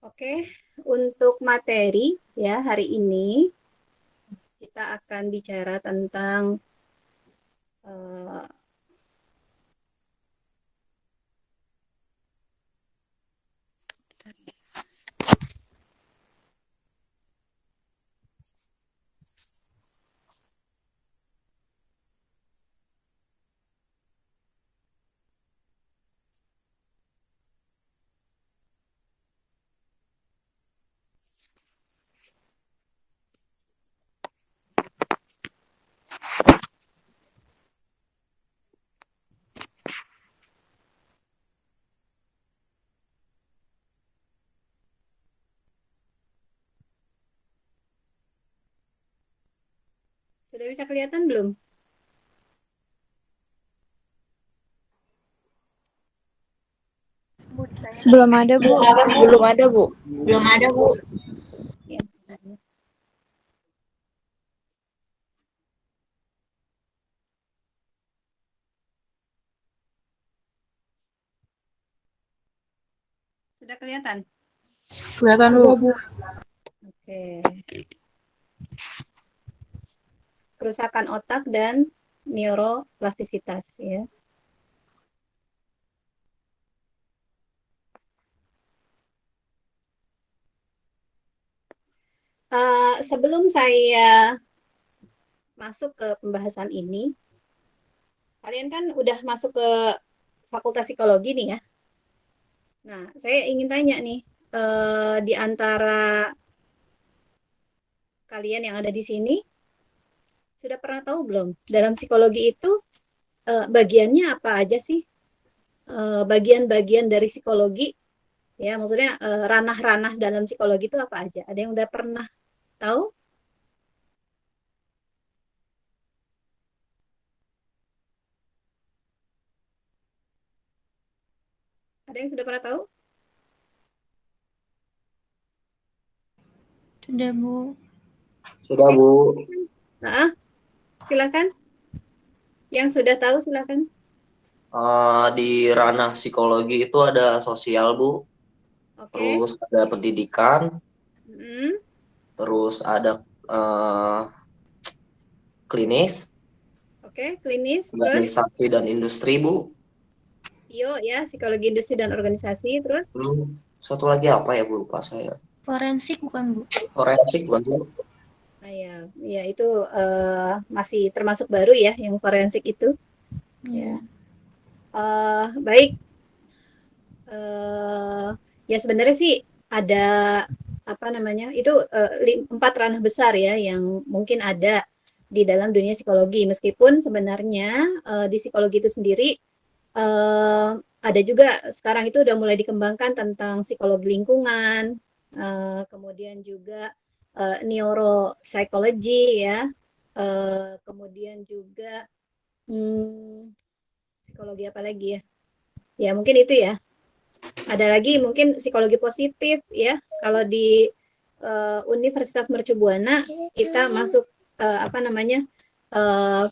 Oke, untuk materi ya hari ini kita akan bicara tentang eh, sudah bisa kelihatan belum? Belum ada, Bu. Belum ada, Bu. Belum ada, Bu. Ya. Sudah kelihatan? Kelihatan, Bu. Oke. Kerusakan otak dan neuroplastisitas ya. Sebelum saya masuk ke pembahasan ini, kalian kan udah masuk ke Fakultas Psikologi nih ya. Nah, saya ingin tanya nih, di antara kalian yang ada di sini, sudah pernah tahu belum? Dalam psikologi itu bagiannya apa aja sih? Bagian-bagian dari psikologi, ya maksudnya ranah-ranah dalam psikologi itu apa aja? Ada yang udah pernah tahu? Ada yang sudah pernah tahu? Sudah, Bu. Sudah, Oke, Bu. nah, silakan. Yang sudah tahu silakan. Di ranah psikologi itu ada sosial, Bu. Oke. Terus ada pendidikan. Hmm. Terus ada eh, klinis, Oke, klinis, terus organisasi dan industri, Bu. IO ya, psikologi industri dan organisasi, terus Satu lagi apa ya, Bu? Lupa saya. Forensik bukan, Bu? Forensik, bukan, Bu? ya itu masih termasuk baru ya, yang forensik itu. Ya. Iya. Baik, eh ya sebenarnya sih ada apa namanya itu 4 ranah besar ya yang mungkin ada di dalam dunia psikologi. Meskipun sebenarnya di psikologi itu sendiri eh, ada juga sekarang itu udah mulai dikembangkan tentang psikologi lingkungan, kemudian juga neuropsychology ya, kemudian juga hmm, psikologi apa lagi ya? Ya mungkin itu ya. Ada lagi mungkin psikologi positif ya. Kalau di Universitas Mercu Buana kita masuk apa namanya uh,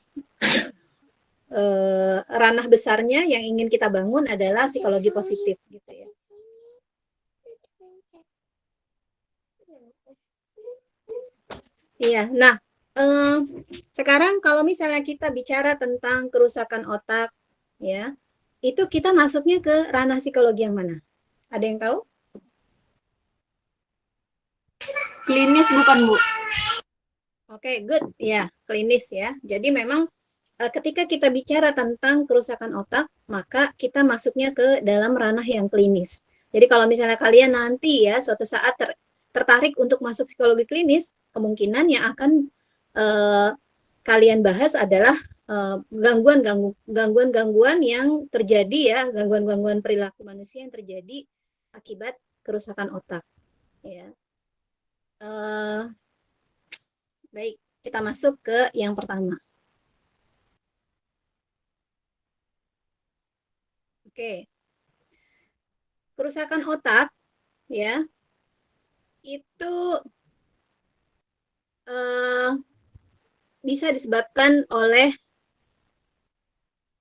ranah besarnya yang ingin kita bangun adalah psikologi positif gitu ya. Iya, nah sekarang kalau misalnya kita bicara tentang kerusakan otak ya, itu kita masuknya ke ranah psikologi yang mana? Ada yang tahu? Klinis bukan, Bu? Oke, good. Ya, klinis ya. Jadi memang ketika kita bicara tentang kerusakan otak, maka kita masuknya ke dalam ranah yang klinis. Jadi kalau misalnya kalian nanti ya suatu saat tertarik untuk masuk psikologi klinis, kemungkinan yang akan uh, kalian bahas adalah gangguan-gangguan yang terjadi ya, gangguan-gangguan perilaku manusia yang terjadi akibat kerusakan otak. Ya. Uh, Baik, kita masuk ke yang pertama. Oke, kerusakan otak ya itu eh, bisa disebabkan oleh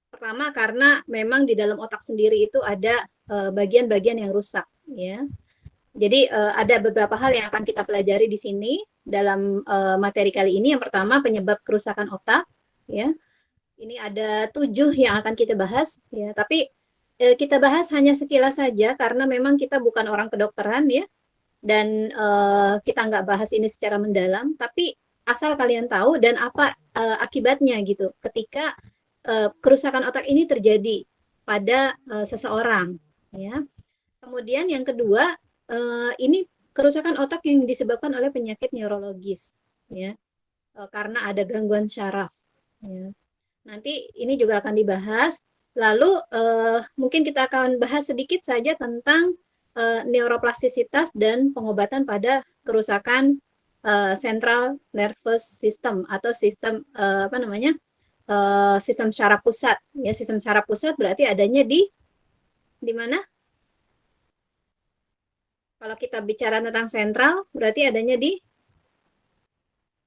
pertama karena memang di dalam otak sendiri itu ada bagian-bagian yang rusak ya. Jadi ada beberapa hal yang akan kita pelajari di sini dalam materi kali ini. Yang pertama penyebab kerusakan otak, ya. Ini ada 7 yang akan kita bahas, ya. Tapi kita bahas hanya sekilas saja karena memang kita bukan orang kedokteran, ya. Dan kita nggak bahas ini secara mendalam. Tapi asal kalian tahu dan apa akibatnya gitu ketika kerusakan otak ini terjadi pada seseorang, ya. Kemudian yang kedua, ini kerusakan otak yang disebabkan oleh penyakit neurologis, ya, karena ada gangguan syaraf. Ya. Nanti ini juga akan dibahas. Lalu mungkin kita akan bahas sedikit saja tentang neuroplastisitas dan pengobatan pada kerusakan central nervous system atau sistem sistem syaraf pusat. Ya, sistem syaraf pusat berarti adanya di mana? Kalau kita bicara tentang sentral, berarti adanya di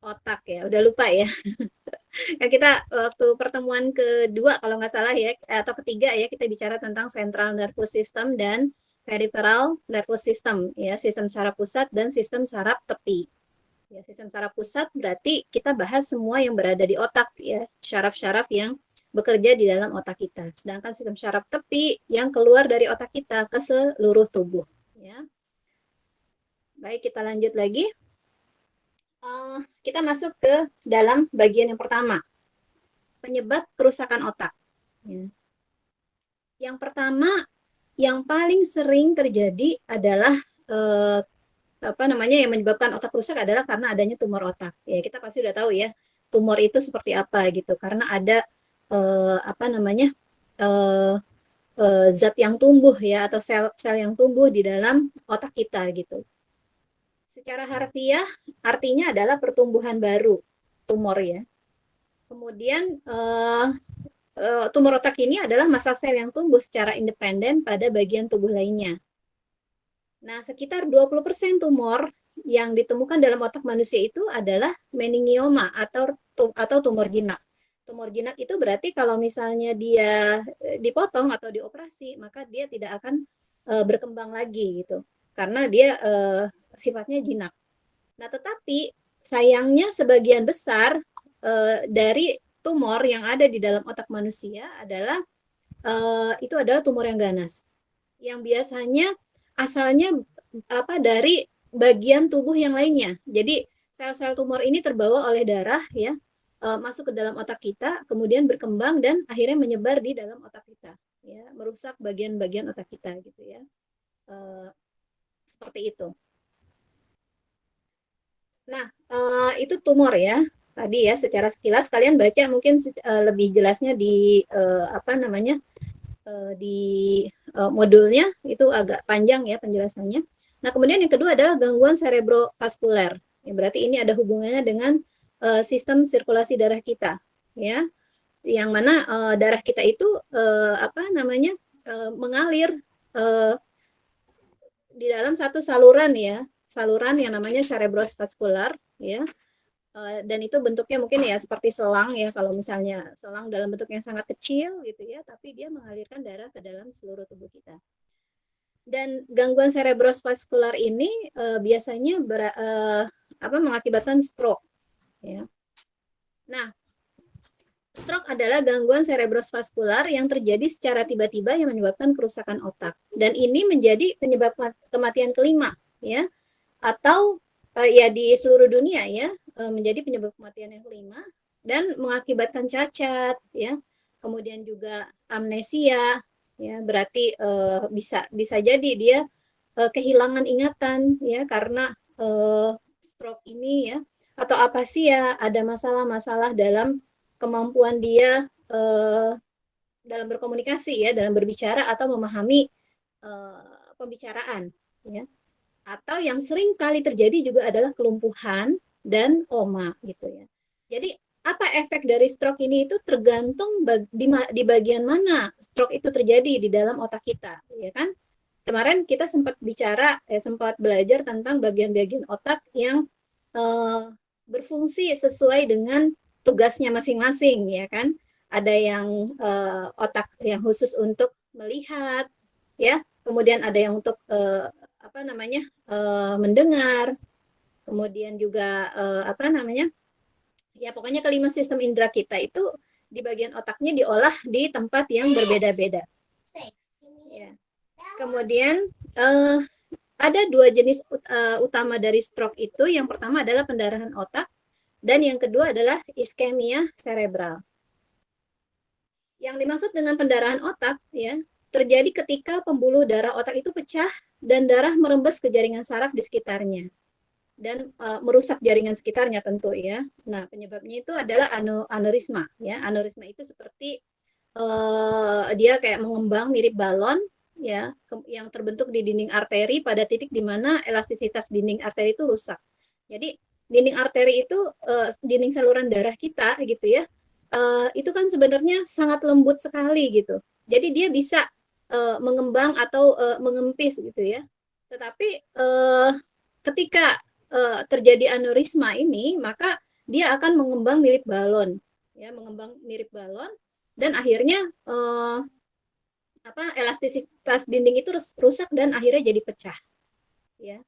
otak ya. Udah lupa ya. Kan kita waktu pertemuan kedua kalau nggak salah ya, atau ketiga ya, kita bicara tentang central nervous system dan peripheral nervous system ya, sistem saraf pusat dan sistem saraf tepi. Ya, sistem saraf pusat berarti kita bahas semua yang berada di otak ya, syaraf-syaraf yang bekerja di dalam otak kita. Sedangkan sistem saraf tepi yang keluar dari otak kita ke seluruh tubuh ya. Baik, kita lanjut lagi. Kita masuk ke dalam bagian yang pertama, penyebab kerusakan otak. Ya. Yang pertama, yang paling sering terjadi adalah yang menyebabkan otak rusak adalah karena adanya tumor otak. Ya, kita pasti udah tahu ya, tumor itu seperti apa gitu, karena ada zat yang tumbuh ya, atau sel-sel yang tumbuh di dalam otak kita gitu. Secara harfiah artinya adalah pertumbuhan baru tumor ya. Kemudian tumor otak ini adalah massa sel yang tumbuh secara independen pada bagian tubuh lainnya. Nah, sekitar 20% tumor yang ditemukan dalam otak manusia itu adalah meningioma atau tumor jinak. Tumor jinak itu berarti kalau misalnya dia dipotong atau dioperasi, maka dia tidak akan berkembang lagi gitu. Karena dia sifatnya jinak. Nah, tetapi sayangnya sebagian besar dari tumor yang ada di dalam otak manusia adalah itu adalah tumor yang ganas, yang biasanya asalnya dari bagian tubuh yang lainnya. Jadi sel-sel tumor ini terbawa oleh darah ya, masuk ke dalam otak kita, kemudian berkembang dan akhirnya menyebar di dalam otak kita, ya, merusak bagian-bagian otak kita gitu ya. Seperti itu. Nah, itu tumor ya. Tadi ya secara sekilas kalian baca mungkin lebih jelasnya di di modulnya itu agak panjang ya penjelasannya. Nah, kemudian yang kedua adalah gangguan cerebrovaskuler. Ya, berarti ini ada hubungannya dengan sistem sirkulasi darah kita, ya. Yang mana darah kita itu mengalir di dalam satu saluran ya, saluran yang namanya cerebrovaskular ya. Dan itu bentuknya mungkin ya seperti selang ya, kalau misalnya selang dalam bentuk yang sangat kecil gitu ya, tapi dia mengalirkan darah ke dalam seluruh tubuh kita. Dan gangguan cerebrovaskular ini biasanya mengakibatkan stroke ya. Nah, stroke adalah gangguan cerebrovaskular yang terjadi secara tiba-tiba yang menyebabkan kerusakan otak, dan ini menjadi penyebab kematian kelima ya, atau ya di seluruh dunia ya, menjadi penyebab kematian yang kelima dan mengakibatkan cacat ya, kemudian juga amnesia ya, berarti bisa jadi dia kehilangan ingatan ya karena stroke ini ya, atau apasia, ada masalah-masalah dalam kemampuan dia dalam berkomunikasi ya, dalam berbicara atau memahami pembicaraan ya. Atau yang sering kali terjadi juga adalah kelumpuhan dan koma gitu ya. Jadi apa efek dari stroke ini itu tergantung di bagian mana stroke itu terjadi di dalam otak kita, ya kan? Kemarin kita sempat belajar tentang bagian-bagian otak yang berfungsi sesuai dengan tugasnya masing-masing, ya kan? Ada yang otak yang khusus untuk melihat, ya. Kemudian ada yang untuk mendengar, kemudian juga ya pokoknya kelima sistem indera kita itu di bagian otaknya diolah di tempat yang berbeda-beda. Ya. Kemudian ada dua jenis utama dari stroke itu. Yang pertama adalah pendarahan otak dan yang kedua adalah iskemia cerebral. Yang dimaksud dengan pendarahan otak ya terjadi ketika pembuluh darah otak itu pecah dan darah merembes ke jaringan saraf di sekitarnya dan merusak jaringan sekitarnya tentu ya. Nah, penyebabnya itu adalah aneurisma ya. Aneurisma itu seperti dia kayak mengembang mirip balon ya yang terbentuk di dinding arteri pada titik di mana elastisitas dinding arteri itu rusak. Jadi dinding arteri itu dinding saluran darah kita gitu ya. Itu kan sebenarnya sangat lembut sekali gitu. Jadi dia bisa mengembang atau mengempis gitu ya. Tetapi ketika terjadi aneurisma ini, maka dia akan mengembang mirip balon, ya, mengembang mirip balon, dan akhirnya elastisitas dinding itu rusak dan akhirnya jadi pecah, ya.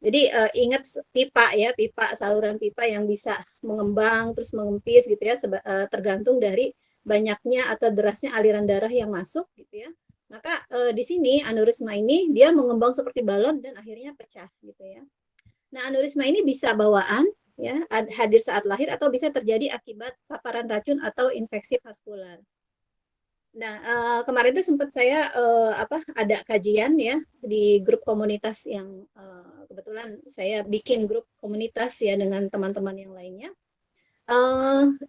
Jadi ingat pipa ya, saluran pipa yang bisa mengembang terus mengempis gitu ya, tergantung dari banyaknya atau derasnya aliran darah yang masuk gitu ya. Maka di sini aneurisma ini dia mengembang seperti balon dan akhirnya pecah gitu ya. Nah, aneurisma ini bisa bawaan ya, hadir saat lahir atau bisa terjadi akibat paparan racun atau infeksi vaskular. Nah, kemarin itu sempat saya ada kajian ya di grup komunitas yang kebetulan saya bikin grup komunitas ya dengan teman-teman yang lainnya.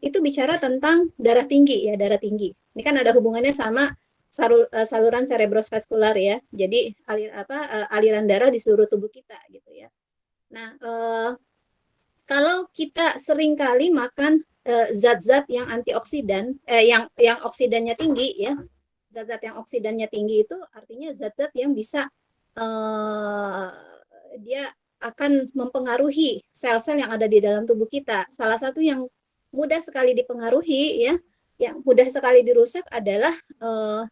Itu bicara tentang darah tinggi ya, darah tinggi. Ini kan ada hubungannya sama saluran cerebrovaskular ya. Jadi aliran darah di seluruh tubuh kita gitu ya. Nah, kalau kita sering kali makan zat-zat yang antioksidan, yang oksidannya tinggi ya, zat-zat yang oksidannya tinggi itu artinya zat-zat yang bisa dia akan mempengaruhi sel-sel yang ada di dalam tubuh kita. Salah satu yang mudah sekali dipengaruhi ya, yang mudah sekali dirusak adalah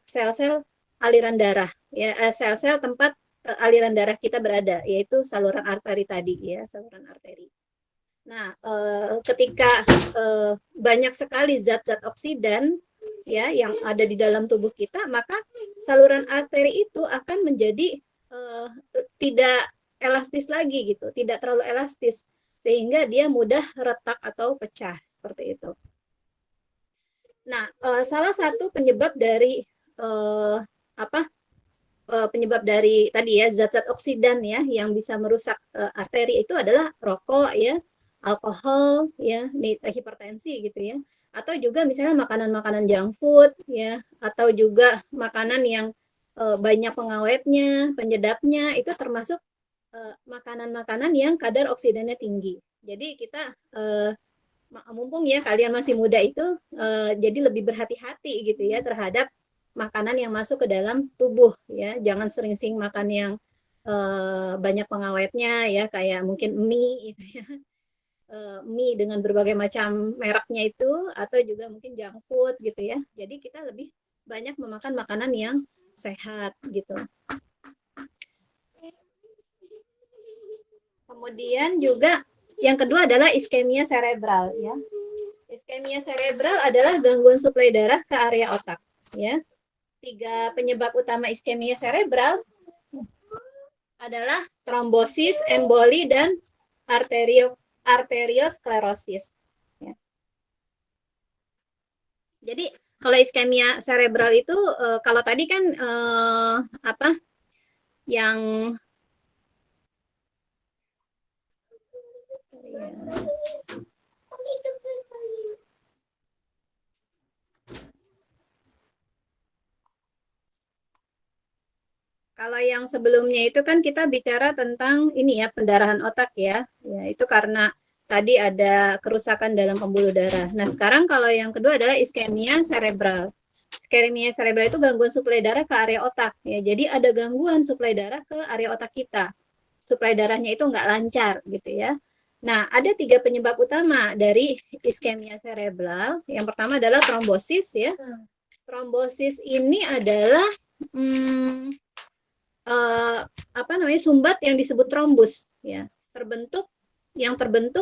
sel-sel aliran darah ya, sel-sel tempat aliran darah kita berada, yaitu saluran arteri tadi ya, saluran arteri. Nah, ketika banyak sekali zat-zat oksidan ya yang ada di dalam tubuh kita, maka saluran arteri itu akan menjadi tidak elastis lagi gitu, tidak terlalu elastis sehingga dia mudah retak atau pecah seperti itu. Nah, salah satu penyebab dari penyebab dari tadi ya zat-zat oksidan ya yang bisa merusak arteri itu adalah rokok ya, alkohol ya, hipertensi gitu ya, atau juga misalnya makanan-makanan junk food ya, atau juga makanan yang banyak pengawetnya, penyedapnya, itu termasuk makanan-makanan yang kadar oksidannya tinggi. Jadi kita mumpung ya kalian masih muda itu jadi lebih berhati-hati gitu ya terhadap makanan yang masuk ke dalam tubuh ya, jangan sering-sering makan yang banyak pengawetnya ya, kayak mungkin mie gitu ya, mie dengan berbagai macam mereknya itu, atau juga mungkin junk food gitu ya. Jadi kita lebih banyak memakan makanan yang sehat gitu. Kemudian juga yang kedua adalah iskemia cerebral ya. Iskemia cerebral adalah gangguan suplai darah ke area otak ya. 3 penyebab utama iskemia cerebral adalah trombosis, emboli, dan arteriosklerosis. Ya. Jadi kalau iskemia cerebral itu kalau tadi kan yang kalau yang sebelumnya itu kan kita bicara tentang ini ya, pendarahan otak ya. Ya, itu karena tadi ada kerusakan dalam pembuluh darah. Nah, sekarang kalau yang kedua adalah iskemia cerebral. Iskemia cerebral itu gangguan suplai darah ke area otak ya. Jadi ada gangguan suplai darah ke area otak kita. Suplai darahnya itu nggak lancar gitu ya. Nah, ada 3 penyebab utama dari iskemia cerebral. Yang pertama adalah trombosis ya. Trombosis ini adalah sumbat yang disebut trombus, ya, terbentuk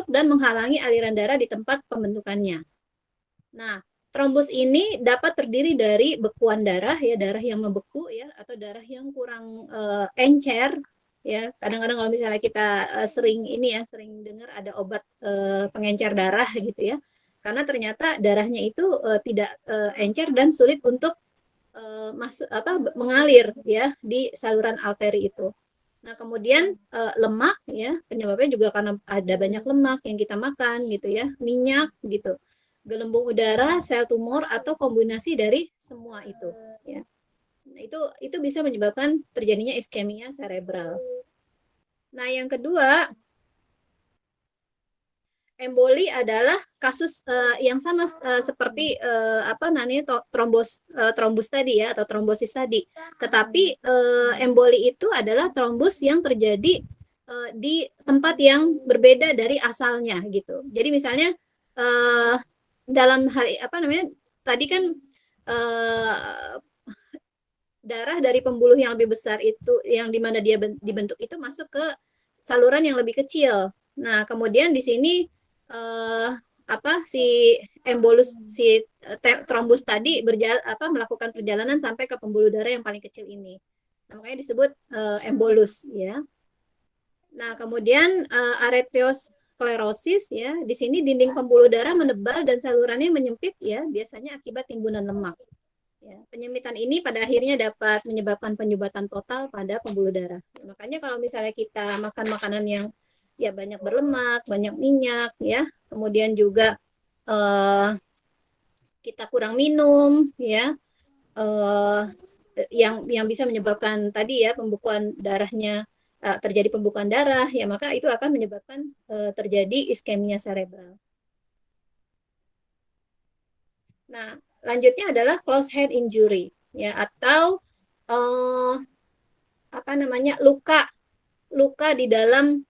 dan menghalangi aliran darah di tempat pembentukannya. Nah, trombus ini dapat terdiri dari bekuan darah, ya, darah yang membeku, ya, atau darah yang kurang encer, ya. Kadang-kadang kalau misalnya kita sering dengar ada obat pengencer darah gitu, ya, karena ternyata darahnya itu tidak encer dan sulit untuk mengalir, ya, di saluran arteri itu. Nah, kemudian lemak, ya, penyebabnya juga karena ada banyak lemak yang kita makan gitu, ya, minyak gitu, gelembung udara, sel tumor, atau kombinasi dari semua itu, ya. Nah, itu bisa menyebabkan terjadinya iskemia cerebral. Nah, yang kedua, emboli adalah kasus yang sama seperti trombus tadi, ya, atau trombosis tadi. Tetapi emboli itu adalah trombus yang terjadi di tempat yang berbeda dari asalnya gitu. Jadi misalnya dalam hari tadi kan darah dari pembuluh yang lebih besar itu, yang dimana dia dibentuk itu, masuk ke saluran yang lebih kecil. Nah, kemudian di sini trombus tadi melakukan perjalanan sampai ke pembuluh darah yang paling kecil ini. Nah, makanya disebut embolus, ya. Nah, kemudian arteriosklerosis, ya. Di sini dinding pembuluh darah menebal dan salurannya menyempit, ya, biasanya akibat timbunan lemak. Ya, penyempitan ini pada akhirnya dapat menyebabkan penyumbatan total pada pembuluh darah. Makanya kalau misalnya kita makan makanan yang, ya, banyak berlemak, banyak minyak, ya, kemudian juga kita kurang minum, ya, yang bisa menyebabkan tadi, ya, pembekuan darahnya, terjadi pembekuan darah, ya, maka itu akan menyebabkan terjadi iskemia cerebral. Nah, lanjutnya adalah closed head injury, ya, atau luka di dalam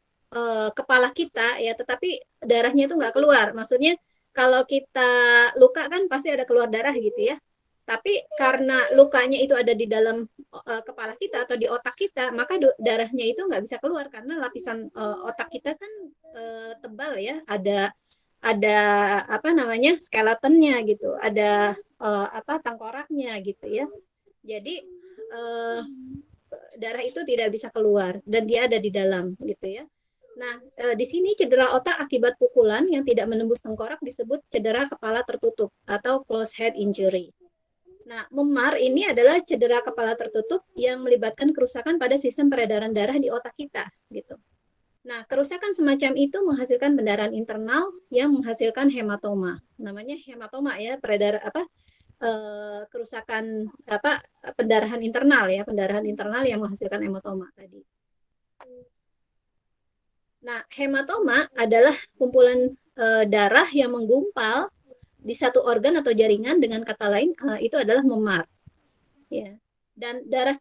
kepala kita, ya, tetapi darahnya itu nggak keluar. Maksudnya kalau kita luka kan pasti ada keluar darah gitu, ya. Tapi karena lukanya itu ada di dalam kepala kita atau di otak kita, maka darahnya itu nggak bisa keluar karena lapisan otak kita kan tebal, ya, ada skeletonnya gitu, ada tengkoraknya gitu, ya. Jadi darah itu tidak bisa keluar dan dia ada di dalam gitu, ya. Nah, di sini cedera otak akibat pukulan yang tidak menembus tengkorak disebut cedera kepala tertutup atau closed head injury. Nah, memar ini adalah cedera kepala tertutup yang melibatkan kerusakan pada sistem peredaran darah di otak kita gitu. Nah, kerusakan semacam itu menghasilkan pendarahan internal yang menghasilkan hematoma. Namanya hematoma, ya, kerusakan pendarahan internal, ya, pendarahan internal yang menghasilkan hematoma tadi. Nah, hematoma adalah kumpulan darah yang menggumpal di satu organ atau jaringan, dengan kata lain itu adalah memar. Ya. Dan darah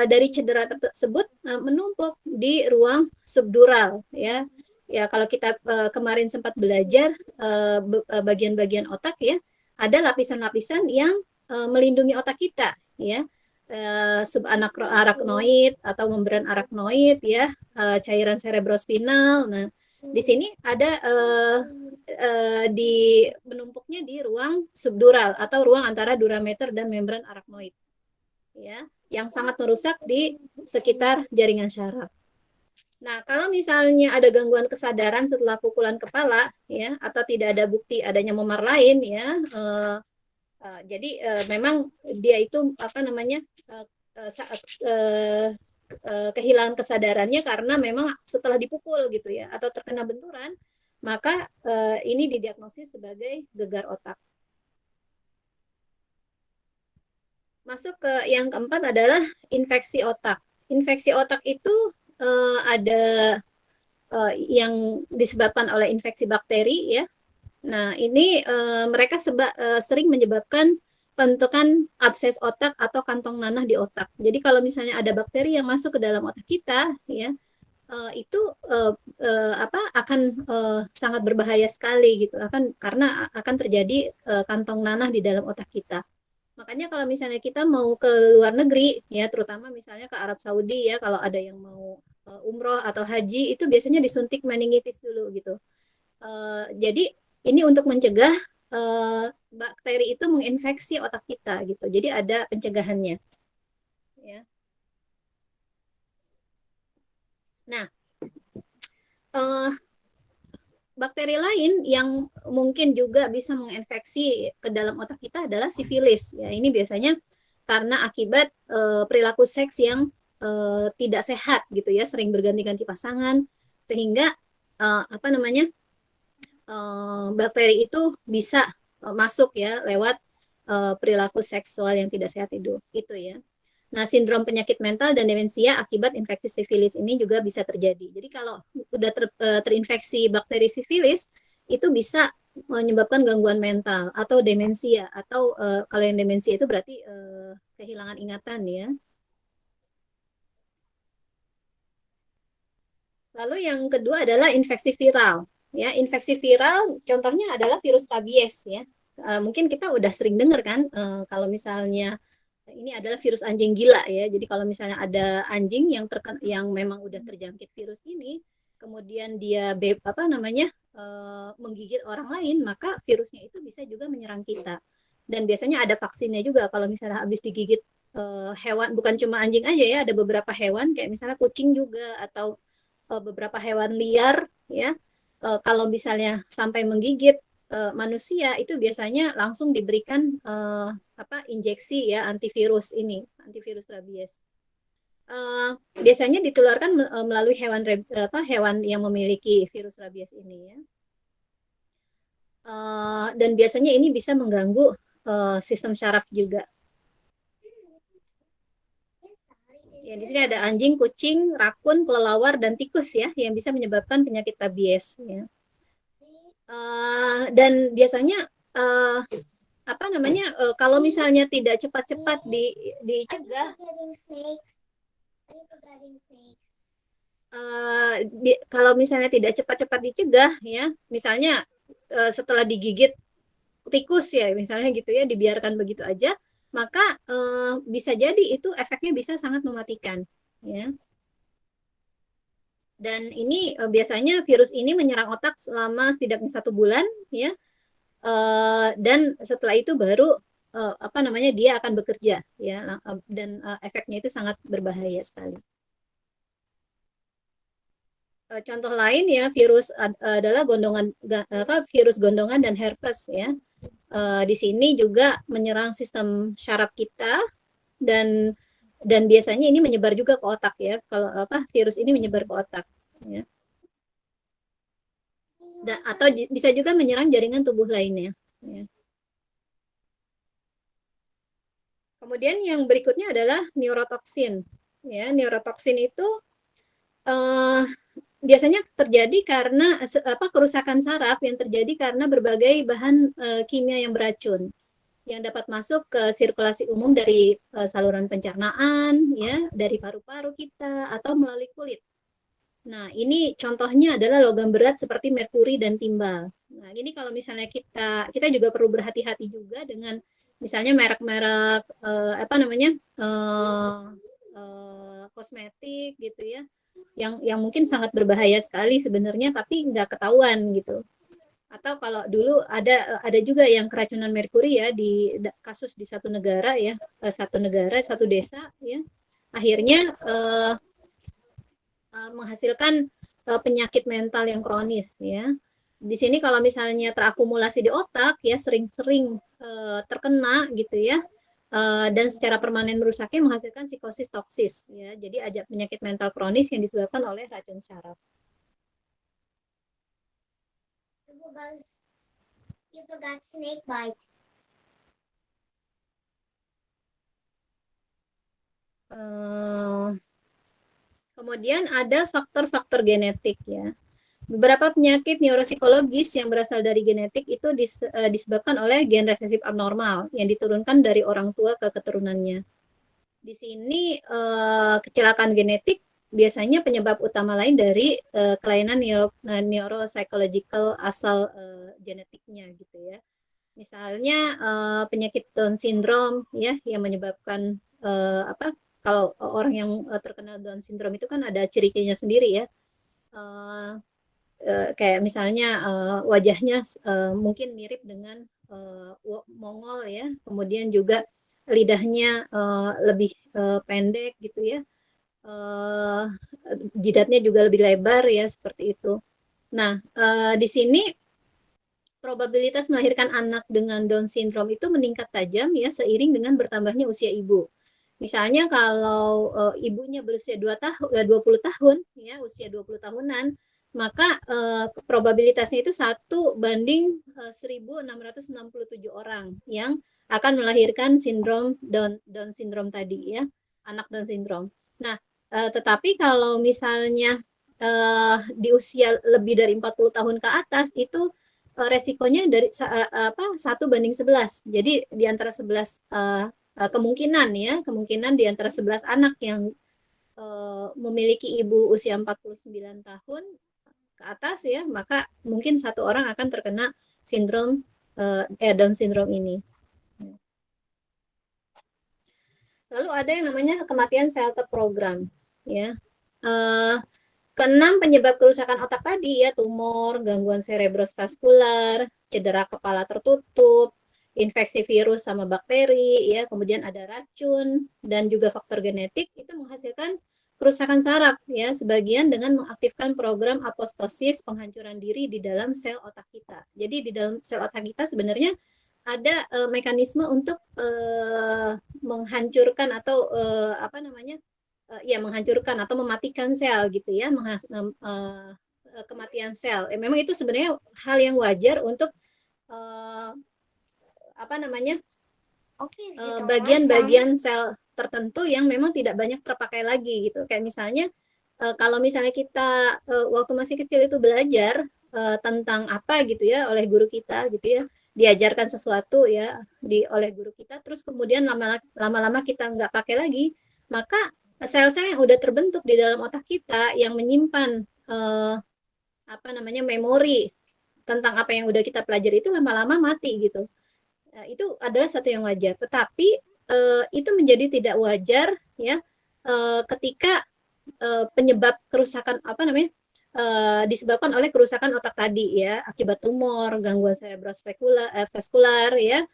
dari cedera tersebut menumpuk di ruang subdural, ya. Ya, kalau kita kemarin sempat belajar bagian-bagian otak, ya, ada lapisan-lapisan yang melindungi otak kita, ya. Subarachnoid atau membran arachnoid, ya, cairan cerebrospinal. Nah, di sini ada menumpuknya di ruang subdural atau ruang antara durameter dan membran arachnoid, ya, yang sangat merusak di sekitar jaringan syaraf. Nah, kalau misalnya ada gangguan kesadaran setelah pukulan kepala, ya, atau tidak ada bukti adanya memar lain, ya, jadi memang dia itu kehilangan kesadarannya karena memang setelah dipukul gitu, ya, atau terkena benturan, maka ini didiagnosis sebagai gegar otak. Masuk ke yang keempat adalah infeksi otak. Infeksi otak itu ada yang disebabkan oleh infeksi bakteri, ya. Nah, ini mereka sering menyebabkan pembentukan abses otak atau kantong nanah di otak. Jadi kalau misalnya ada bakteri yang masuk ke dalam otak kita, ya, itu akan sangat berbahaya sekali gitu, karena akan terjadi kantong nanah di dalam otak kita. Makanya kalau misalnya kita mau ke luar negeri, ya terutama misalnya ke Arab Saudi ya, kalau ada yang mau umroh atau haji, itu biasanya disuntik meningitis dulu gitu. Jadi ini untuk mencegah bakteri itu menginfeksi otak kita gitu. Jadi ada pencegahannya. Ya. Nah, uh, bakteri lain yang mungkin juga bisa menginfeksi ke dalam otak kita adalah sifilis. Ya, ini biasanya karena akibat perilaku seks yang tidak sehat gitu ya, sering berganti-ganti pasangan, sehingga apa namanya bakteri itu bisa masuk ya lewat perilaku seksual yang tidak sehat itu ya. Nah, sindrom penyakit mental dan demensia akibat infeksi sifilis ini juga bisa terjadi. Jadi kalau udah terinfeksi bakteri sifilis, itu bisa menyebabkan gangguan mental atau demensia, atau kalau yang demensia itu berarti kehilangan ingatan ya. Lalu yang kedua adalah infeksi viral. Ya, infeksi viral contohnya adalah virus rabies ya. Mungkin kita udah sering dengar kan kalau misalnya ini adalah virus anjing gila ya. Jadi kalau misalnya ada anjing yang memang udah terjangkit virus ini, kemudian dia menggigit orang lain, maka virusnya itu bisa juga menyerang kita. Dan biasanya ada vaksinnya juga kalau misalnya habis digigit hewan, bukan cuma anjing aja ya, ada beberapa hewan kayak misalnya kucing juga, atau beberapa hewan liar ya. Kalau misalnya sampai menggigit manusia, itu biasanya langsung diberikan injeksi ya antivirus antivirus rabies. Biasanya ditularkan melalui hewan yang memiliki virus rabies ini ya. Dan biasanya ini bisa mengganggu sistem syaraf juga. Ya, di sini ada anjing, kucing, rakun, kelelawar, dan tikus ya yang bisa menyebabkan penyakit rabies. Ya. Dan biasanya kalau misalnya tidak cepat-cepat dicegah, kalau misalnya tidak cepat-cepat dicegah ya, misalnya setelah digigit tikus ya misalnya gitu ya, dibiarkan begitu aja, maka bisa jadi itu efeknya bisa sangat mematikan ya. Dan ini biasanya virus ini menyerang otak selama setidaknya 1 bulan ya, dan setelah itu baru dia akan bekerja ya, dan efeknya itu sangat berbahaya sekali. Contoh lain ya virus adalah virus gondongan dan herpes ya. Di sini juga menyerang sistem syaraf kita, dan biasanya ini menyebar juga ke otak ya. Kalau virus ini menyebar ke otak ya. Atau bisa juga menyerang jaringan tubuh lainnya ya. Kemudian yang berikutnya adalah neurotoksin ya. Neurotoksin itu biasanya terjadi karena kerusakan saraf yang terjadi karena berbagai bahan kimia yang beracun yang dapat masuk ke sirkulasi umum dari saluran pencernaan ya, dari paru-paru kita atau melalui kulit. Nah, ini contohnya adalah logam berat seperti merkuri dan timbal. Nah, ini kalau misalnya kita juga perlu berhati-hati juga dengan misalnya merek-merek kosmetik gitu ya, yang mungkin sangat berbahaya sekali sebenarnya tapi nggak ketahuan gitu. Atau kalau dulu ada juga yang keracunan merkuri ya di kasus di satu negara ya, satu desa ya, akhirnya menghasilkan penyakit mental yang kronis ya. Di sini kalau misalnya terakumulasi di otak ya, sering-sering terkena gitu ya, dan secara permanen merusaknya, menghasilkan psikosis toksis ya. Jadi ada penyakit mental kronis yang disebabkan oleh racun syaraf. You forgot snake bite. Kemudian ada faktor-faktor genetik ya. Beberapa penyakit neuropsikologis yang berasal dari genetik itu disebabkan oleh gen resesif abnormal yang diturunkan dari orang tua ke keturunannya. Di sini kecelakaan genetik biasanya penyebab utama lain dari kelainan neuropsychological asal genetiknya gitu ya. Misalnya penyakit Down syndrome ya yang menyebabkan kalau orang yang terkena Down syndrome itu kan ada ciri-cirinya sendiri ya. Eh, Kayak misalnya wajahnya mungkin mirip dengan Mongol ya, kemudian juga lidahnya lebih pendek gitu ya, uh, jidatnya juga lebih lebar ya seperti itu. Nah, di sini probabilitas melahirkan anak dengan Down syndrome itu meningkat tajam ya seiring dengan bertambahnya usia ibu. Misalnya kalau ibunya berusia 20 tahun ya, usia 20 tahunan, maka probabilitasnya itu 1 banding 1667 orang yang akan melahirkan sindrom Down syndrome tadi ya, anak Down syndrome. Nah, tetapi kalau misalnya di usia lebih dari 40 tahun ke atas itu resikonya dari 1 banding 11. Jadi di antara 11 kemungkinan di antara 11 anak yang memiliki ibu usia 49 tahun ke atas ya, maka mungkin 1 orang akan terkena sindrom Down syndrome ini. Lalu ada yang namanya kematian sel terprogram ya. Keenam penyebab kerusakan otak tadi ya, tumor, gangguan cerebrovaskular, cedera kepala tertutup, infeksi virus sama bakteri ya, kemudian ada racun dan juga faktor genetik itu menghasilkan kerusakan saraf ya, sebagian dengan mengaktifkan program apostosis penghancuran diri di dalam sel otak kita. Jadi di dalam sel otak kita sebenarnya ada mekanisme untuk menghancurkan atau menghancurkan atau mematikan sel gitu ya, kematian sel. Memang itu sebenarnya hal yang wajar untuk bagian-bagian sel tertentu yang memang tidak banyak terpakai lagi gitu. Kayak misalnya kalau misalnya kita waktu masih kecil itu belajar tentang apa gitu ya oleh guru kita gitu ya, diajarkan sesuatu ya oleh guru kita, terus kemudian lama-lama kita nggak pakai lagi, maka sel-sel yang udah terbentuk di dalam otak kita yang menyimpan memori tentang apa yang udah kita pelajari itu lama-lama mati gitu. Itu adalah satu yang wajar. Tetapi itu menjadi tidak wajar ya ketika penyebab kerusakan disebabkan oleh kerusakan otak tadi ya, akibat tumor, gangguan cerebrovaskular ya,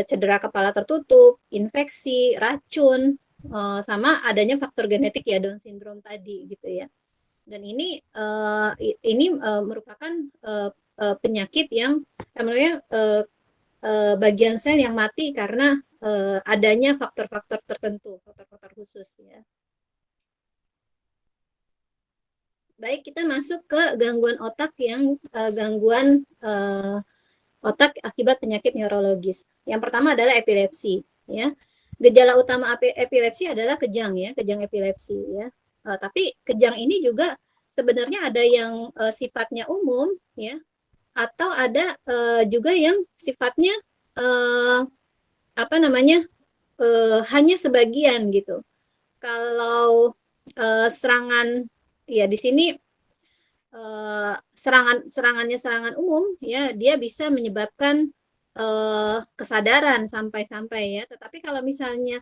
cedera kepala tertutup, infeksi, racun, sama adanya faktor genetik ya Down syndrome tadi gitu ya. Dan ini merupakan penyakit yang namanya bagian sel yang mati karena adanya faktor-faktor tertentu, faktor-faktor khusus ya. Baik, kita masuk ke gangguan otak yang gangguan otak akibat penyakit neurologis. Yang pertama adalah epilepsi ya. Gejala utama epilepsi adalah kejang ya, kejang epilepsi ya. Tapi kejang ini juga sebenarnya ada yang sifatnya umum ya, atau ada juga yang sifatnya hanya sebagian gitu. Kalau serangan ya di sini serangan umum ya, dia bisa menyebabkan kesadaran sampai ya. Tetapi kalau misalnya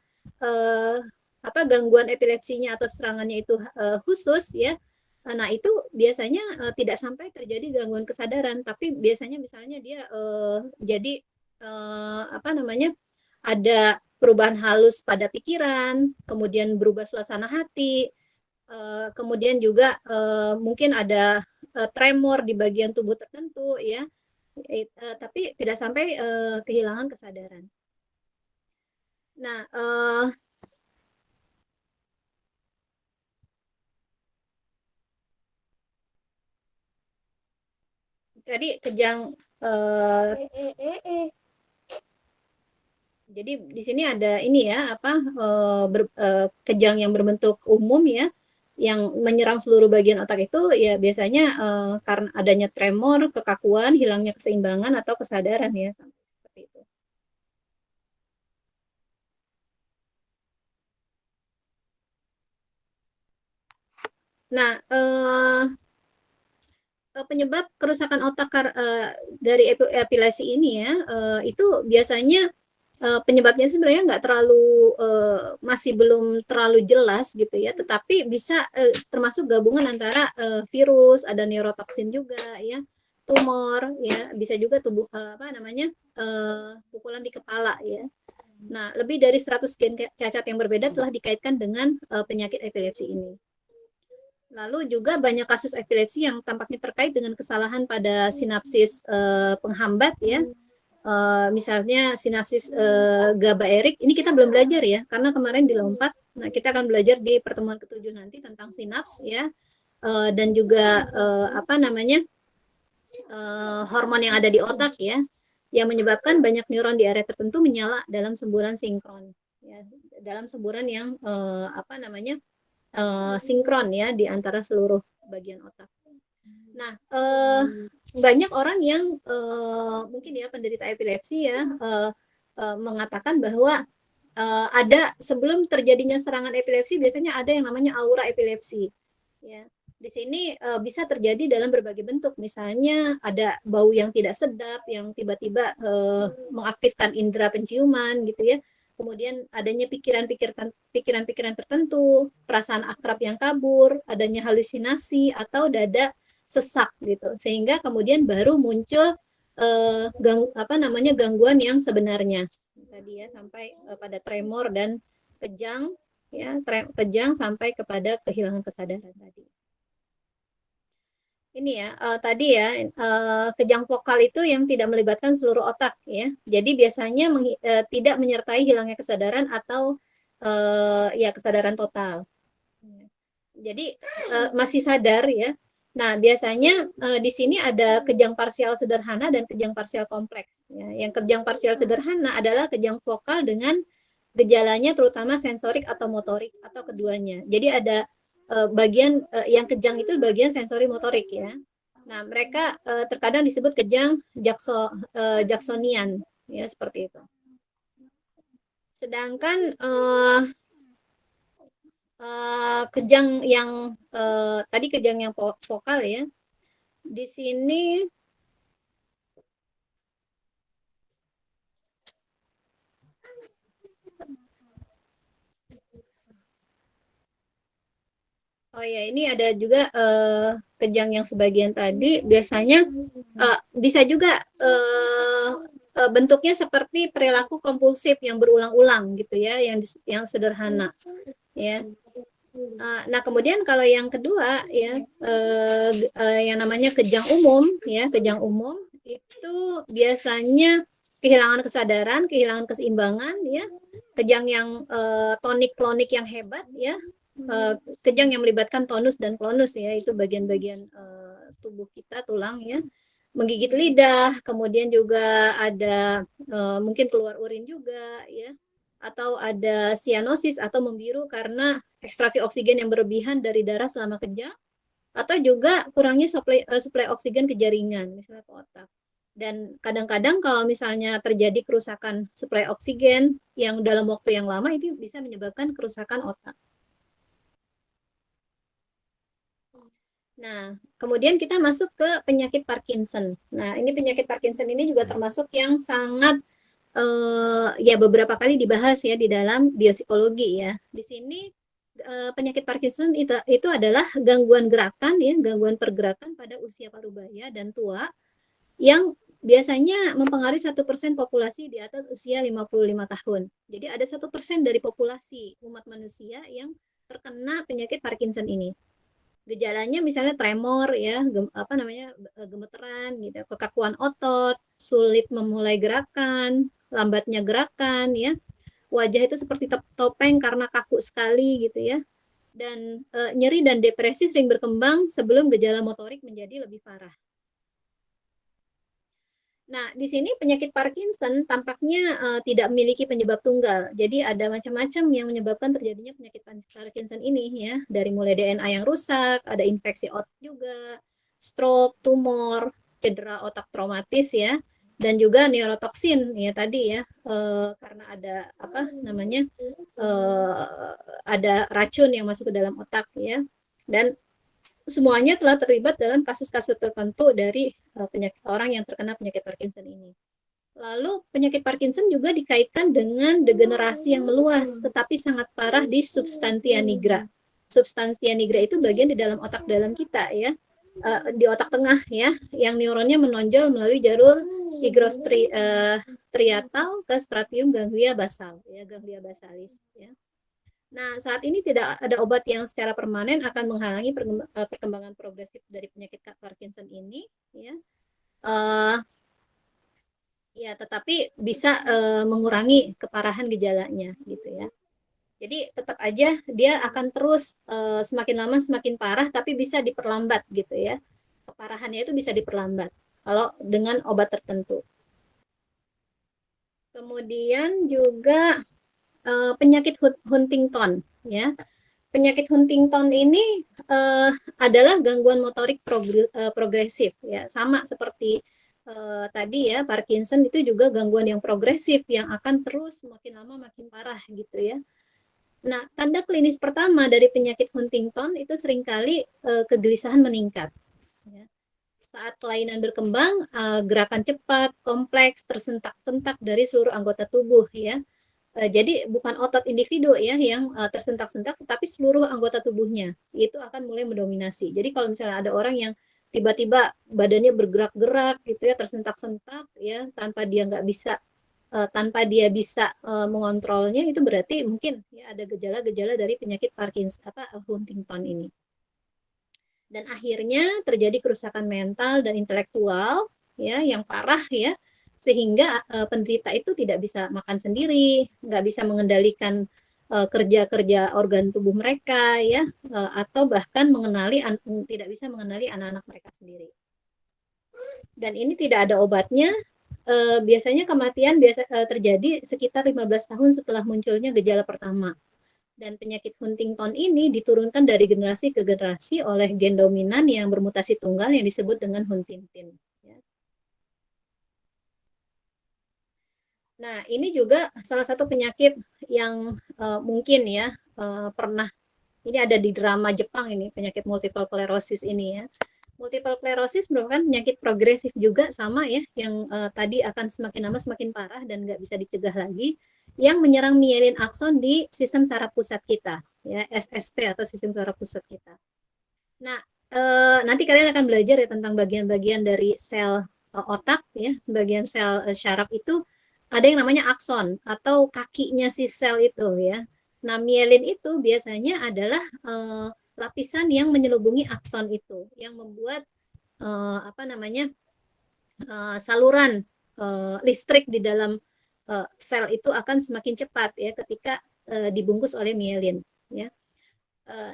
gangguan epilepsinya atau serangannya itu khusus ya, nah itu biasanya tidak sampai terjadi gangguan kesadaran, tapi biasanya misalnya dia jadi ada perubahan halus pada pikiran, kemudian berubah suasana hati, kemudian juga mungkin ada tremor di bagian tubuh tertentu ya, tapi tidak sampai kehilangan kesadaran. Nah, tadi kejang jadi di sini ada ini ya kejang yang berbentuk umum ya, yang menyerang seluruh bagian otak itu ya biasanya karena adanya tremor, kekakuan, hilangnya keseimbangan atau kesadaran ya, seperti itu. Nah, penyebab kerusakan otak dari epilepsi ini ya, itu biasanya penyebabnya sebenarnya nggak terlalu masih belum terlalu jelas gitu ya, tetapi bisa termasuk gabungan antara virus, ada neurotoksin juga ya, tumor ya, bisa juga pukulan di kepala ya. Nah, lebih dari 100 gen cacat yang berbeda telah dikaitkan dengan penyakit epilepsi ini. Lalu juga banyak kasus epilepsi yang tampaknya terkait dengan kesalahan pada sinapsis penghambat ya. Misalnya sinapsis GABAergic, ini kita belum belajar ya, karena kemarin dilompat. Nah, kita akan belajar di pertemuan ke-7 nanti tentang sinaps ya, dan juga hormon yang ada di otak ya, yang menyebabkan banyak neuron di area tertentu menyala dalam semburan sinkron ya, dalam semburan yang sinkron ya di antara seluruh bagian otak. Nah, banyak orang yang mungkin ya penderita epilepsi ya mengatakan bahwa ada sebelum terjadinya serangan epilepsi biasanya ada yang namanya aura epilepsi. Ya, di sini bisa terjadi dalam berbagai bentuk. Misalnya ada bau yang tidak sedap yang tiba-tiba mengaktifkan indera penciuman gitu ya. Kemudian adanya pikiran-pikiran tertentu, perasaan akrab yang kabur, adanya halusinasi atau dada sesak gitu. Sehingga kemudian baru muncul gangguan yang sebenarnya. Tadi ya sampai pada tremor dan kejang ya, kejang sampai kepada kehilangan kesadaran tadi. Ini ya tadi ya kejang vokal itu yang tidak melibatkan seluruh otak ya. Jadi biasanya tidak menyertai hilangnya kesadaran atau ya kesadaran total. Jadi masih sadar ya. Nah, biasanya di sini ada kejang parsial sederhana dan kejang parsial kompleks. Ya. Yang kejang parsial sederhana adalah kejang vokal dengan gejalanya terutama sensorik atau motorik atau keduanya. Jadi ada bagian yang kejang itu bagian sensori motorik ya. Nah, mereka terkadang disebut kejang Jacksonian ya seperti itu. Sedangkan kejang yang tadi kejang yang vokal ya. Di sini oh ya, ini ada juga kejang yang sebagian tadi biasanya bisa juga bentuknya seperti perilaku kompulsif yang berulang-ulang gitu ya, yang sederhana ya. Nah, kemudian kalau yang kedua ya yang namanya kejang umum ya, kejang umum itu biasanya kehilangan kesadaran, kehilangan keseimbangan ya, kejang yang tonik-klonik yang hebat ya, kejang yang melibatkan tonus dan klonus ya, itu bagian-bagian tubuh kita, tulang ya, menggigit lidah, kemudian juga ada mungkin keluar urin juga ya, atau ada sianosis atau membiru karena ekstraksi oksigen yang berlebihan dari darah selama kejang, atau juga kurangnya suplai oksigen ke jaringan, misalnya ke otak. Dan kadang-kadang kalau misalnya terjadi kerusakan suplai oksigen yang dalam waktu yang lama, itu bisa menyebabkan kerusakan otak. Nah, kemudian kita masuk ke penyakit Parkinson. Nah, ini penyakit Parkinson ini juga termasuk yang sangat ya beberapa kali dibahas ya di dalam biopsikologi ya. Di sini penyakit Parkinson itu adalah gangguan gerakan ya, gangguan pergerakan pada usia parubaya dan tua yang biasanya mempengaruhi 1% populasi di atas usia 55 tahun. Jadi ada 1% dari populasi umat manusia yang terkena penyakit Parkinson ini. Gejalanya misalnya tremor ya, gemeteran gitu, kekakuan otot, sulit memulai gerakan, lambatnya gerakan ya. Wajah itu seperti topeng karena kaku sekali gitu ya. Dan nyeri dan depresi sering berkembang sebelum gejala motorik menjadi lebih parah. Nah, di sini penyakit Parkinson tampaknya tidak memiliki penyebab tunggal. Jadi ada macam-macam yang menyebabkan terjadinya penyakit Parkinson ini ya. Dari mulai DNA yang rusak, ada infeksi otak juga, stroke, tumor, cedera otak traumatis ya, dan juga neurotoksin ya tadi ya, karena ada ada racun yang masuk ke dalam otak ya. Dan semuanya telah terlibat dalam kasus-kasus tertentu dari penyakit orang yang terkena penyakit Parkinson ini. Lalu penyakit Parkinson juga dikaitkan dengan degenerasi yang meluas, tetapi sangat parah di substantia nigra. Substantia nigra itu bagian di dalam otak dalam kita ya, di otak tengah ya, yang neuronnya menonjol melalui jalur higrostriatal ke stratium ganglia basal, ya, ganglia basalis. Ya. Nah, saat ini tidak ada obat yang secara permanen akan menghalangi perkembangan progresif dari penyakit Parkinson ini, ya. Ya, tetapi bisa mengurangi keparahan gejalanya, gitu ya. Jadi tetap aja dia akan terus semakin lama semakin parah, tapi bisa diperlambat gitu ya. Keparahannya itu bisa diperlambat kalau dengan obat tertentu. Kemudian juga penyakit Huntington, ya. Penyakit Huntington ini adalah gangguan motorik progresif, ya, sama seperti tadi ya, Parkinson itu juga gangguan yang progresif yang akan terus makin lama makin parah gitu ya. Nah, tanda klinis pertama dari penyakit Huntington itu seringkali kegelisahan meningkat. Ya. Saat kelainan berkembang, gerakan cepat, kompleks, tersentak-sentak dari seluruh anggota tubuh ya. Jadi bukan otot individu ya yang tersentak-sentak, tetapi seluruh anggota tubuhnya itu akan mulai mendominasi. Jadi kalau misalnya ada orang yang tiba-tiba badannya bergerak-gerak gitu ya, tersentak-sentak ya, tanpa dia bisa mengontrolnya, itu berarti mungkin ya ada gejala-gejala dari penyakit Parkinson Huntington ini. Dan akhirnya terjadi kerusakan mental dan intelektual ya yang parah ya, sehingga penderita itu tidak bisa makan sendiri, nggak bisa mengendalikan kerja-kerja organ tubuh mereka ya, atau bahkan tidak bisa mengenali anak-anak mereka sendiri. Dan ini tidak ada obatnya. Biasanya kematian terjadi sekitar 15 tahun setelah munculnya gejala pertama. Dan penyakit Huntington ini diturunkan dari generasi ke generasi oleh gen dominan yang bermutasi tunggal yang disebut dengan huntingtin. Nah, ini juga salah satu penyakit yang mungkin ya pernah, ini ada di drama Jepang ini, penyakit multiple sclerosis ini ya. Multiple sclerosis merupakan penyakit progresif juga sama ya, yang tadi akan semakin lama semakin parah dan nggak bisa dicegah lagi, yang menyerang mielin akson di sistem saraf pusat kita, ya SSP atau sistem saraf pusat kita. Nah, nanti kalian akan belajar ya tentang bagian-bagian dari sel otak ya, bagian sel syaraf itu ada yang namanya akson atau kakinya si sel itu ya. Nah, mielin itu biasanya adalah lapisan yang menyelubungi akson itu, yang membuat saluran listrik di dalam sel itu akan semakin cepat ya ketika dibungkus oleh mielin ya.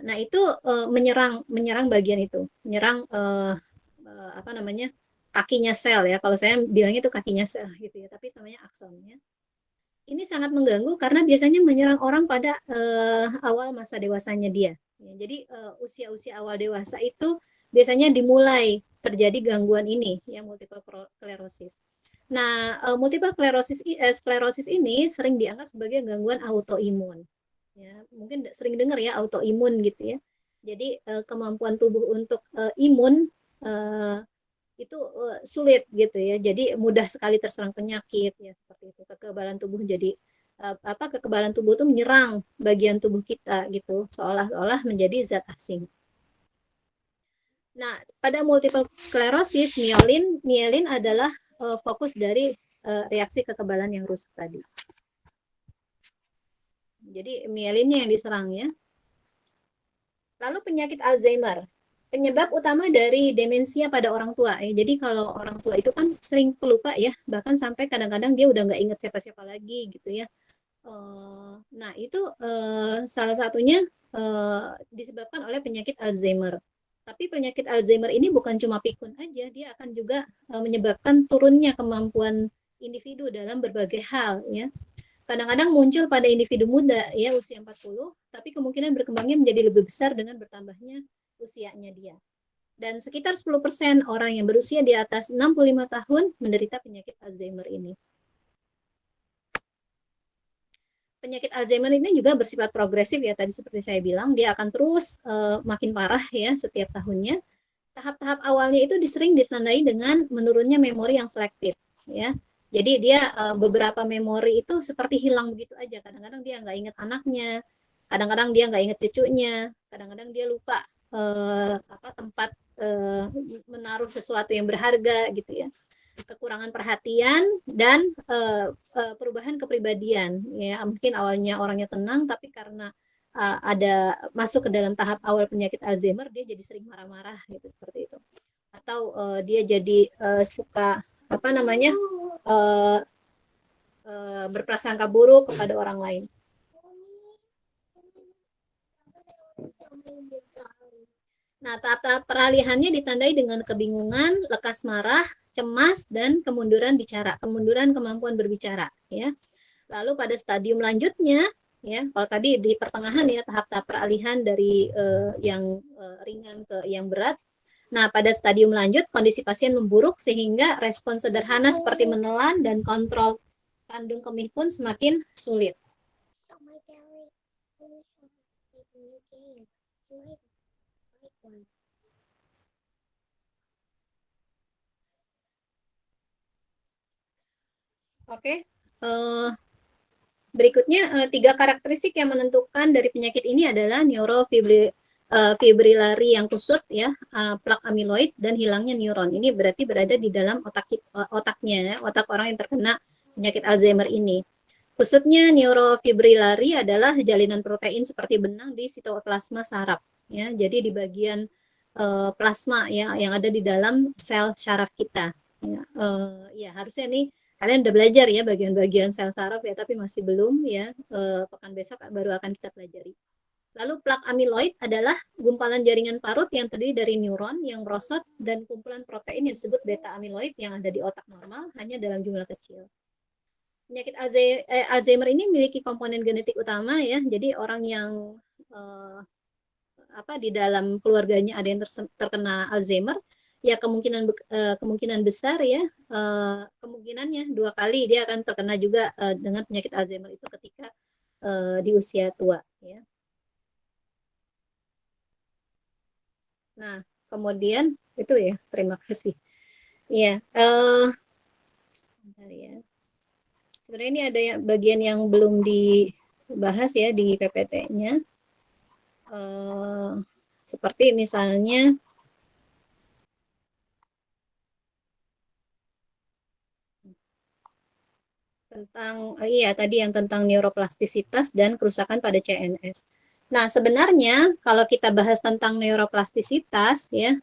Nah, itu menyerang bagian itu, menyerang kakinya sel ya. Kalau saya bilangnya itu kakinya sel gitu ya, tapi namanya akson ya. Ini sangat mengganggu karena biasanya menyerang orang pada awal masa dewasanya dia. Ya, jadi usia-usia awal dewasa itu biasanya dimulai terjadi gangguan ini, ya multiple sclerosis. Nah, multiple sclerosis ini sering dianggap sebagai gangguan autoimun. Ya, mungkin sering dengar ya autoimun gitu ya. Jadi kemampuan tubuh untuk imun itu sulit gitu ya. Jadi mudah sekali terserang penyakit ya seperti itu. Kekebalan tubuh jadi kekebalan tubuh itu menyerang bagian tubuh kita gitu, seolah-olah menjadi zat asing. Nah, pada multiple sclerosis mielin adalah fokus dari reaksi kekebalan yang rusak tadi. Jadi mielinnya yang diserang ya. Lalu penyakit Alzheimer. Penyebab utama dari demensia pada orang tua. Jadi kalau orang tua itu kan sering pelupa ya, bahkan sampai kadang-kadang dia udah nggak inget siapa-siapa lagi gitu ya. Nah itu salah satunya disebabkan oleh penyakit Alzheimer. Tapi penyakit Alzheimer ini bukan cuma pikun aja, dia akan juga menyebabkan turunnya kemampuan individu dalam berbagai hal ya. Kadang-kadang muncul pada individu muda ya usia 40, tapi kemungkinan berkembangnya menjadi lebih besar dengan bertambahnya usianya dia. Dan sekitar 10% orang yang berusia di atas 65 tahun menderita penyakit Alzheimer ini. penyakit Alzheimer ini juga bersifat progresif ya, tadi seperti saya bilang, dia akan terus makin parah ya setiap tahunnya. Tahap-tahap awalnya itu sering ditandai dengan menurunnya memori yang selektif ya. Jadi dia beberapa memori itu seperti hilang begitu aja. Kadang-kadang dia nggak ingat anaknya, kadang-kadang dia nggak ingat cucunya, kadang-kadang dia lupa tempat menaruh sesuatu yang berharga gitu ya. Kekurangan perhatian dan perubahan kepribadian ya, mungkin awalnya orangnya tenang tapi karena ada masuk ke dalam tahap awal penyakit Alzheimer dia jadi sering marah-marah gitu seperti itu, atau dia jadi suka uh, berprasangka buruk kepada orang lain. Nah, tahap-tahap peralihannya ditandai dengan kebingungan, lekas marah, cemas, dan kemunduran bicara, kemunduran kemampuan berbicara. Ya. Lalu pada stadium lanjutnya, ya, kalau tadi di pertengahan ya tahap-tahap peralihan dari yang ringan ke yang berat. Nah, pada stadium lanjut kondisi pasien memburuk sehingga respon sederhana seperti menelan dan kontrol kandung kemih pun semakin sulit. Oke, berikutnya 3 karakteristik yang menentukan dari penyakit ini adalah neurofibrilari yang kusut ya, plak amiloid dan hilangnya neuron. Ini berarti berada di dalam otaknya ya, otak orang yang terkena penyakit Alzheimer ini. Kusutnya neurofibrilari adalah jalinan protein seperti benang di sitoplasma saraf ya. Jadi di bagian plasma ya yang ada di dalam sel saraf kita. Ya, ya harusnya nih kalian udah belajar ya bagian-bagian sel saraf ya, tapi masih belum ya. Pekan besok baru akan kita pelajari. Lalu plak amiloid adalah gumpalan jaringan parut yang terdiri dari neuron yang merosot dan kumpulan protein yang disebut beta amiloid yang ada di otak normal hanya dalam jumlah kecil. Penyakit Alzheimer ini memiliki komponen genetik utama ya. Jadi orang yang di dalam keluarganya ada yang terkena Alzheimer, ya kemungkinan besar ya kemungkinannya 2 kali dia akan terkena juga dengan penyakit Alzheimer itu ketika di usia tua ya. Nah, kemudian itu ya, terima kasih. Iya, bentar ya. Sebenarnya ini ada bagian yang belum dibahas ya di PPT-nya. Seperti misalnya tentang tadi yang tentang neuroplastisitas dan kerusakan pada CNS. Nah, sebenarnya kalau kita bahas tentang neuroplastisitas ya,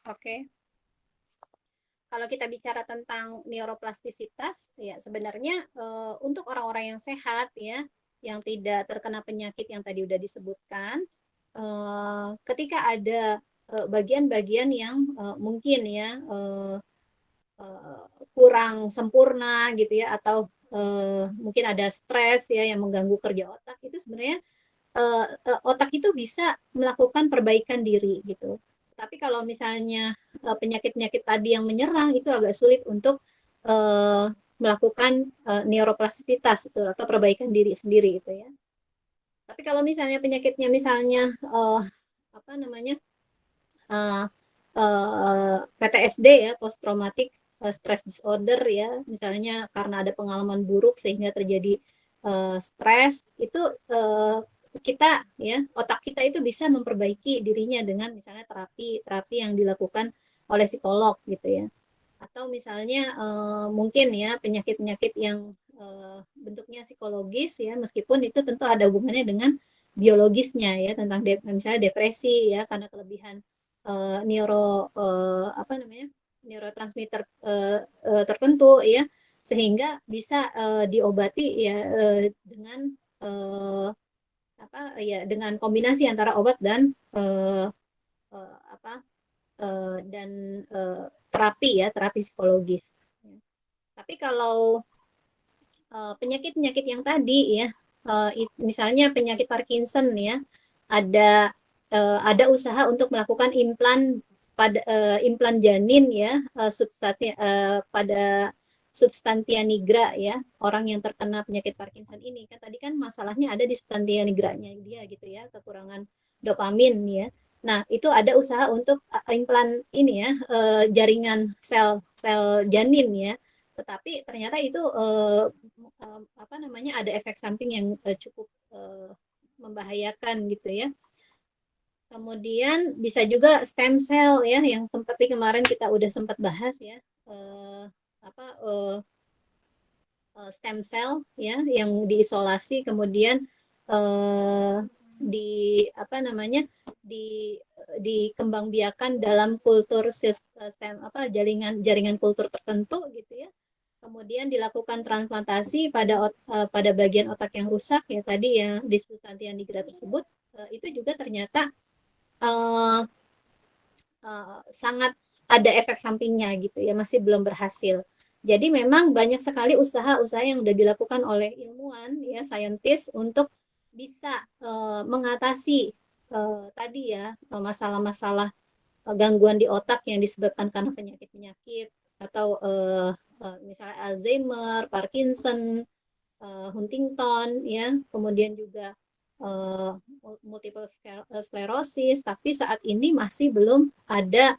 oke. Kalau kita bicara tentang neuroplastisitas, ya sebenarnya untuk orang-orang yang sehat ya, yang tidak terkena penyakit yang tadi udah disebutkan, ketika ada bagian-bagian yang mungkin ya kurang sempurna gitu ya, atau mungkin ada stres ya yang mengganggu kerja otak, itu sebenarnya otak itu bisa melakukan perbaikan diri gitu. Tapi kalau misalnya penyakit-penyakit tadi yang menyerang itu agak sulit untuk melakukan neuroplastisitas itu atau perbaikan diri sendiri gitu ya. Tapi kalau misalnya penyakitnya misalnya PTSD ya, post traumatic stress disorder ya, misalnya karena ada pengalaman buruk sehingga terjadi stres, itu kita ya, otak kita itu bisa memperbaiki dirinya dengan misalnya terapi yang dilakukan oleh psikolog gitu ya. Atau misalnya mungkin ya penyakit-penyakit yang bentuknya psikologis ya, meskipun itu tentu ada hubungannya dengan biologisnya ya, tentang misalnya depresi ya karena kelebihan neurotransmitter tertentu ya, sehingga bisa diobati ya dengan dengan kombinasi antara obat dan dan terapi psikologis. Tapi kalau penyakit-penyakit yang tadi ya, misalnya penyakit Parkinson ya, ada usaha untuk melakukan implan janin ya, pada substantia nigra ya, orang yang terkena penyakit Parkinson ini kan tadi kan masalahnya ada di substantia nigranya dia gitu ya, kekurangan dopamin ya. Nah, itu ada usaha untuk implan ini ya, jaringan sel janin ya. Tetapi ternyata itu ada efek samping yang cukup membahayakan gitu ya. Kemudian bisa juga stem cell ya, yang seperti kemarin kita udah sempat bahas ya, stem cell ya yang diisolasi kemudian di dikembangbiakan dalam kultur sistem jaringan kultur tertentu gitu ya. Kemudian dilakukan transplantasi pada bagian otak yang rusak ya tadi yang di substantia nigra tersebut, itu juga ternyata sangat ada efek sampingnya gitu ya, masih belum berhasil. Jadi memang banyak sekali usaha-usaha yang sudah dilakukan oleh ilmuwan ya, saintis untuk bisa mengatasi tadi ya masalah-masalah gangguan di otak yang disebabkan karena penyakit-penyakit atau misalnya Alzheimer, Parkinson, Huntington ya, kemudian juga multiple sclerosis, tapi saat ini masih belum ada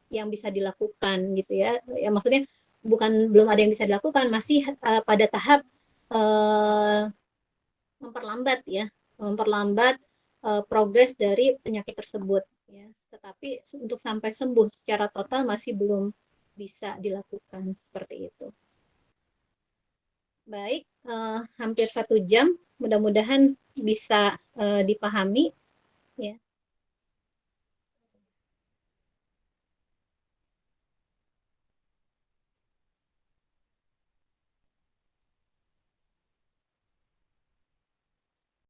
yang bisa dilakukan gitu ya. Ya maksudnya bukan belum ada yang bisa dilakukan, masih pada tahap memperlambat progres dari penyakit tersebut ya. Tetapi untuk sampai sembuh secara total masih belum bisa dilakukan seperti itu. Baik, hampir 1 jam, mudah-mudahan bisa dipahami ya.